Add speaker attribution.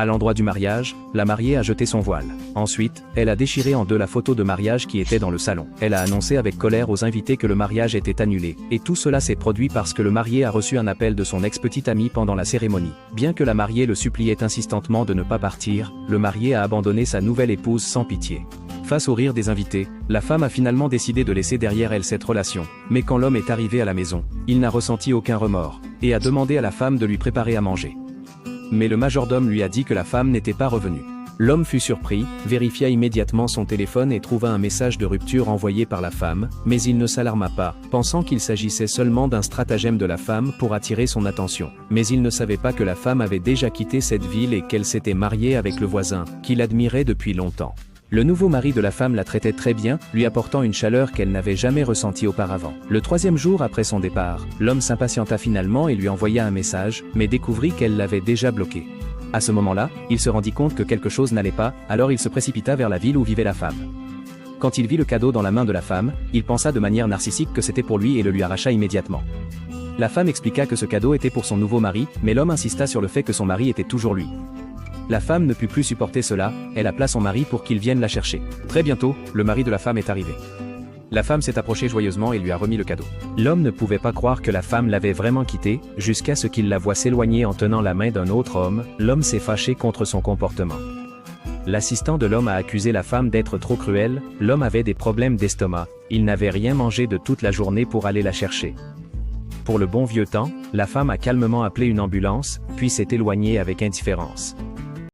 Speaker 1: À l'endroit du mariage, la mariée a jeté son voile. Ensuite, elle a déchiré en deux la photo de mariage qui était dans le salon. Elle a annoncé avec colère aux invités que le mariage était annulé. Et tout cela s'est produit parce que le marié a reçu un appel de son ex-petite amie pendant la cérémonie. Bien que la mariée le suppliait insistantement de ne pas partir, le marié a abandonné sa nouvelle épouse sans pitié. Face au rire des invités, la femme a finalement décidé de laisser derrière elle cette relation. Mais quand l'homme est arrivé à la maison, il n'a ressenti aucun remords, et a demandé à la femme de lui préparer à manger. Mais le majordome lui a dit que la femme n'était pas revenue. L'homme fut surpris, vérifia immédiatement son téléphone et trouva un message de rupture envoyé par la femme, mais il ne s'alarma pas, pensant qu'il s'agissait seulement d'un stratagème de la femme pour attirer son attention. Mais il ne savait pas que la femme avait déjà quitté cette ville et qu'elle s'était mariée avec le voisin, qu'il admirait depuis longtemps. Le nouveau mari de la femme la traitait très bien, lui apportant une chaleur qu'elle n'avait jamais ressentie auparavant. Le troisième jour après son départ, l'homme s'impatienta finalement et lui envoya un message, mais découvrit qu'elle l'avait déjà bloqué. À ce moment-là, il se rendit compte que quelque chose n'allait pas, alors il se précipita vers la ville où vivait la femme. Quand il vit le cadeau dans la main de la femme, il pensa de manière narcissique que c'était pour lui et le lui arracha immédiatement. La femme expliqua que ce cadeau était pour son nouveau mari, mais l'homme insista sur le fait que son mari était toujours lui. La femme ne put plus supporter cela, elle appela son mari pour qu'il vienne la chercher. Très bientôt, le mari de la femme est arrivé. La femme s'est approchée joyeusement et lui a remis le cadeau. L'homme ne pouvait pas croire que la femme l'avait vraiment quitté, jusqu'à ce qu'il la voie s'éloigner en tenant la main d'un autre homme. L'homme s'est fâché contre son comportement. L'assistant de l'homme a accusé la femme d'être trop cruelle, l'homme avait des problèmes d'estomac, il n'avait rien mangé de toute la journée pour aller la chercher. Pour le bon vieux temps, la femme a calmement appelé une ambulance, puis s'est éloignée avec indifférence.